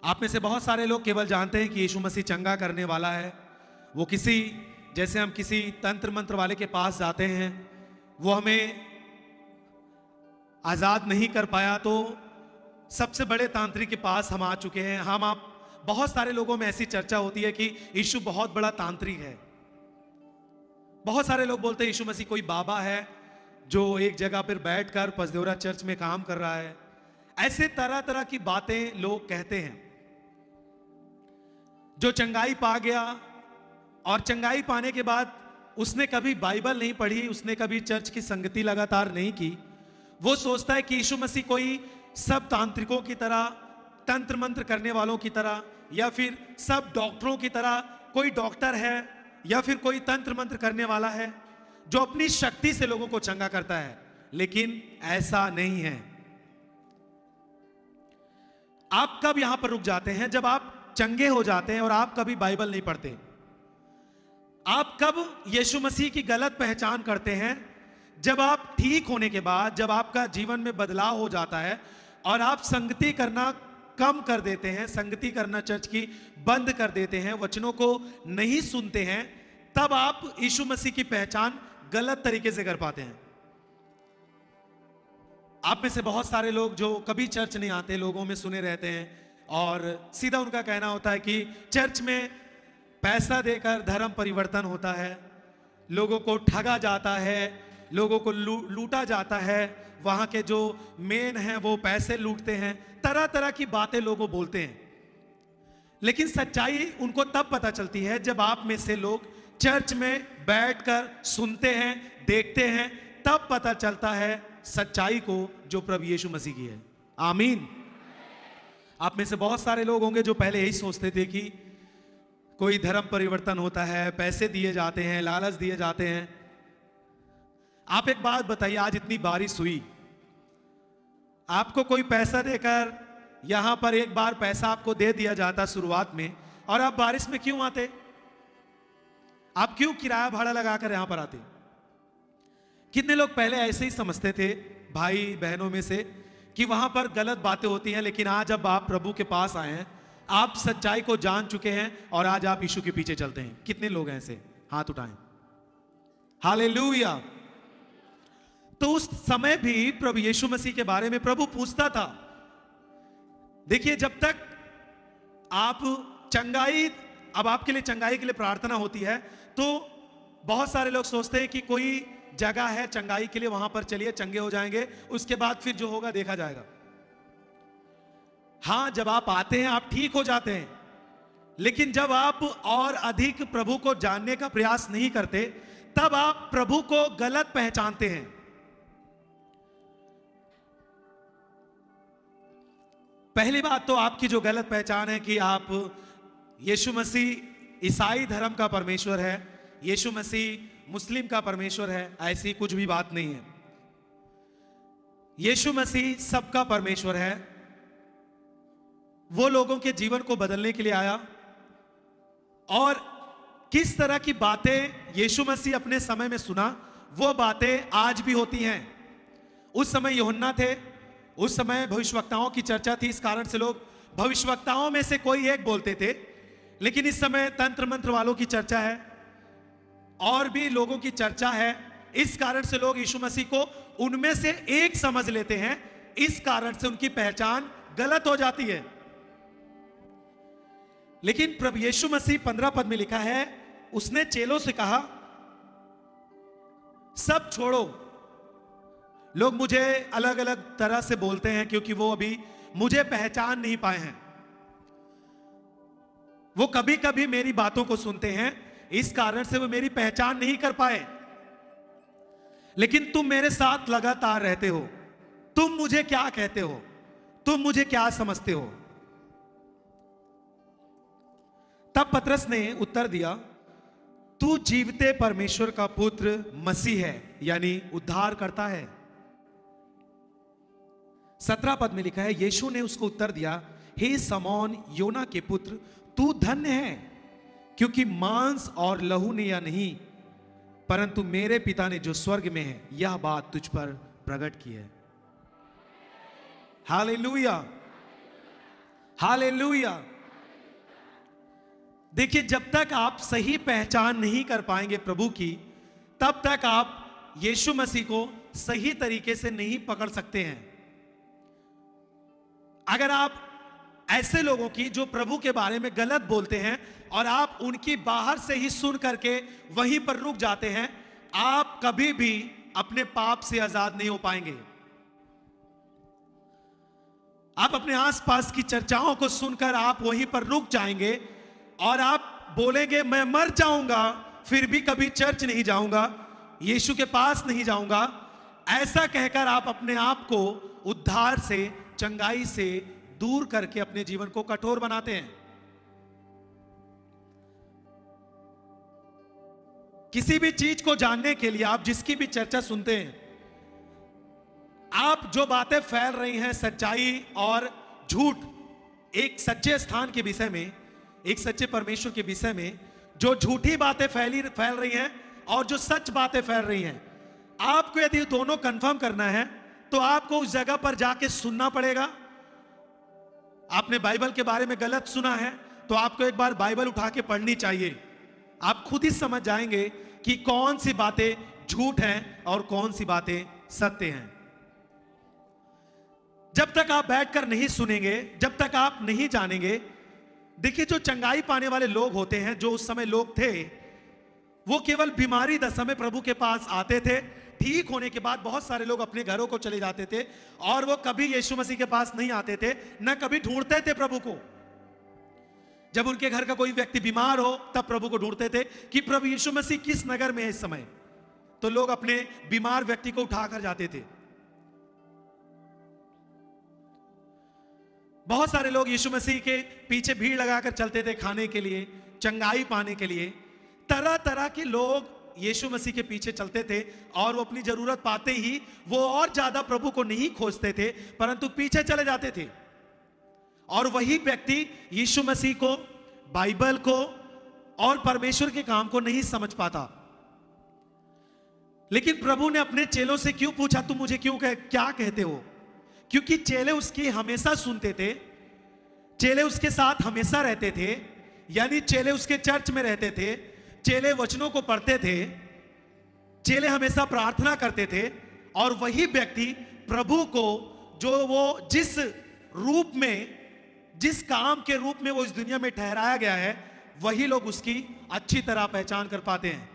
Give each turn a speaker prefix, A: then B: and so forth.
A: आप में से बहुत सारे लोग केवल जानते हैं कि यीशु मसीह चंगा करने वाला है। वो किसी, जैसे हम किसी तंत्र मंत्र वाले के पास जाते हैं, वो हमें आजाद नहीं कर पाया, तो सबसे बड़े तांत्रिक के पास हम आ चुके हैं। आप बहुत सारे लोगों में ऐसी चर्चा होती है कि यीशु बहुत बड़ा तांत्रिक है। बहुत सारे लोग बोलते हैं यीशु मसीह कोई बाबा है जो एक जगह पर बैठकर पसदेवरा चर्च में काम कर रहा है। ऐसे तरह तरह की बातें लोग कहते हैं। जो चंगाई पा गया और चंगाई पाने के बाद उसने कभी बाइबल नहीं पढ़ी, उसने कभी चर्च की संगति लगातार नहीं की, वो सोचता है कि यीशु मसीह कोई सब तांत्रिकों की तरह, तंत्र मंत्र करने वालों की तरह, या फिर सब डॉक्टरों की तरह कोई डॉक्टर है, या फिर कोई तंत्र मंत्र करने वाला है जो अपनी शक्ति से लोगों को चंगा करता है। लेकिन ऐसा नहीं है। आप कब यहां पर रुक जाते हैं? जब आप चंगे हो जाते हैं और आप कभी बाइबल नहीं पढ़ते। आप कब यीशु मसीह की गलत पहचान करते हैं? जब आप ठीक होने के बाद, जब आपका जीवन में बदलाव हो जाता है और आप संगति करना कम कर देते हैं, संगति करना चर्च की बंद कर देते हैं, वचनों को नहीं सुनते हैं, तब आप यीशु मसीह की पहचान गलत तरीके से कर पाते हैं। आप में से बहुत सारे लोग जो कभी चर्च नहीं आते, लोगों में सुने रहते हैं और सीधा उनका कहना होता है कि चर्च में पैसा देकर धर्म परिवर्तन होता है, लोगों को ठगा जाता है, लोगों को लूटा जाता है, वहां के जो मेन हैं वो पैसे लूटते हैं। तरह तरह की बातें लोगों बोलते हैं। लेकिन सच्चाई उनको तब पता चलती है जब आप में से लोग चर्च में बैठकर सुनते हैं, देखते हैं, तब पता चलता है सच्चाई को जो प्रभु यीशु मसीह की है। आमीन। आप में से बहुत सारे लोग होंगे जो पहले यही सोचते थे कि कोई धर्म परिवर्तन होता है, पैसे दिए जाते हैं, लालच दिए जाते हैं। आप एक बात बताइए, आज इतनी बारिश हुई, आपको कोई पैसा देकर यहां पर एक बार पैसा आपको दे दिया जाता शुरुआत में, और आप बारिश में क्यों आते? आप क्यों किराया भाड़ा लगाकर यहां पर आते? कितने लोग पहले ऐसे ही समझते थे भाई बहनों में से कि वहां पर गलत बातें होती हैं, लेकिन आज जब आप प्रभु के पास आए हैं, आप सच्चाई को जान चुके हैं और आज आप यीशु के पीछे चलते हैं। कितने लोग हैं ऐसे? हाथ उठाएं। हालेलुया। तो उस समय भी प्रभु यीशु मसीह के बारे में प्रभु पूछता था। देखिए, जब तक आप चंगाई, अब आपके लिए चंगाई के लिए प्रार्थना होती है, तो बहुत सारे लोग सोचते हैं कि कोई जगह है चंगाई के लिए, वहां पर चलिए चंगे हो जाएंगे, उसके बाद फिर जो होगा देखा जाएगा। हां, जब आप आते हैं आप ठीक हो जाते हैं, लेकिन जब आप और अधिक प्रभु को जानने का प्रयास नहीं करते, तब आप प्रभु को गलत पहचानते हैं। पहली बात तो आपकी जो गलत पहचान है कि आप यीशु मसीह ईसाई धर्म का परमेश्वर है, यीशु मसीह मुस्लिम का परमेश्वर है, ऐसी कुछ भी बात नहीं है। यीशु मसीह सबका परमेश्वर है। वो लोगों के जीवन को बदलने के लिए आया, और किस तरह की बातें यीशु मसीह अपने समय में सुना, वो बातें आज भी होती हैं। उस समय यूहन्ना थे, उस समय भविष्यवक्ताओं की चर्चा थी, इस कारण से लोग भविष्यवक्ताओं में से कोई एक बोलते थे। लेकिन इस समय तंत्र मंत्र वालों की चर्चा है, और भी लोगों की चर्चा है। इस कारण से लोग यीशु मसीह को उनमें से एक समझ लेते हैं, इस कारण से उनकी पहचान गलत हो जाती है। लेकिन प्रभु यीशु मसीह 15 पद में लिखा है, उसने चेलों से कहा, सब छोड़ो। लोग मुझे अलग अलग तरह से बोलते हैं क्योंकि वो अभी मुझे पहचान नहीं पाए हैं। वो कभी कभी मेरी बातों को सुनते हैं, इस कारण से वो मेरी पहचान नहीं कर पाए। लेकिन तुम मेरे साथ लगातार रहते हो, तुम मुझे क्या कहते हो, तुम मुझे क्या समझते हो? तब पतरस ने उत्तर दिया, तू जीवते परमेश्वर का पुत्र मसीह है, यानी उद्धार करता है। 17 पद में लिखा है, यीशु ने उसको उत्तर दिया, हे समौन योना के पुत्र, तू धन्य है, क्योंकि मांस और लहू ने या नहीं, परंतु मेरे पिता ने जो स्वर्ग में है यह बात तुझ पर प्रकट की है। हालेलुया। हालेलुया। देखिए, जब तक आप सही पहचान नहीं कर पाएंगे प्रभु की, तब तक आप यीशु मसीह को सही तरीके से नहीं पकड़ सकते हैं। अगर आप ऐसे लोगों की जो प्रभु के बारे में गलत बोलते हैं और आप उनकी बाहर से ही सुन करके वहीं पर रुक जाते हैं, आप कभी भी अपने पाप से आजाद नहीं हो पाएंगे। आप अपने आसपास की चर्चाओं को सुनकर आप वहीं पर रुक जाएंगे और आप बोलेंगे मैं मर जाऊंगा फिर भी कभी चर्च नहीं जाऊंगा, यीशु के पास नहीं जाऊंगा। ऐसा कहकर आप अपने आप को उद्धार से, चंगाई से दूर करके अपने जीवन को कठोर बनाते हैं। किसी भी चीज को जानने के लिए आप जिसकी भी चर्चा सुनते हैं, आप जो बातें फैल रही हैं सच्चाई और झूठ, एक सच्चे स्थान के विषय में, एक सच्चे परमेश्वर के विषय में जो झूठी बातें फैल रही हैं और जो सच बातें फैल रही हैं, आपको यदि दोनों कंफर्म करना है तो आपको उस जगह पर जाके सुनना पड़ेगा। आपने बाइबल के बारे में गलत सुना है तो आपको एक बार बाइबल उठा के पढ़नी चाहिए। आप खुद ही समझ जाएंगे कि कौन सी बातें झूठ हैं और कौन सी बातें सत्य हैं। जब तक आप बैठकर नहीं सुनेंगे, जब तक आप नहीं जानेंगे। देखिए, जो चंगाई पाने वाले लोग होते हैं, जो उस समय लोग थे, वो केवल बीमारी दशा में प्रभु के पास आते थे। ठीक होने के बाद बहुत सारे लोग अपने घरों को चले जाते थे और वो कभी यीशु मसीह के पास नहीं आते थे, न कभी ढूंढते थे प्रभु को। जब उनके घर का कोई व्यक्ति बीमार हो तब प्रभु को ढूंढते थे कि प्रभु यीशु मसीह किस नगर में है इस समय, तो लोग अपने बीमार व्यक्ति को उठाकर जाते थे। बहुत सारे लोग यीशु मसीह के पीछे भीड़ लगाकर चलते थे खाने के लिए, चंगाई पाने के लिए। तरह तरह के लोग यीशु मसीह के पीछे चलते थे और वो अपनी जरूरत पाते ही वो और ज्यादा प्रभु को नहीं खोजते थे, परंतु पीछे चले जाते थे। और वही व्यक्ति यीशु मसीह को, बाइबल को और परमेश्वर के काम को नहीं समझ पाता। लेकिन प्रभु ने अपने चेलों से क्यों पूछा, तुम मुझे क्यों क्या कहते हो? क्योंकि चेले उसकी हमेशा सुनते थे, चेले उसके साथ हमेशा रहते थे, यानी चेले उसके चर्च में रहते थे, चेले वचनों को पढ़ते थे, चेले हमेशा प्रार्थना करते थे। और वही व्यक्ति प्रभु को, जो वो जिस रूप में, जिस काम के रूप में वो इस दुनिया में ठहराया गया है, वही लोग उसकी अच्छी तरह पहचान कर पाते हैं।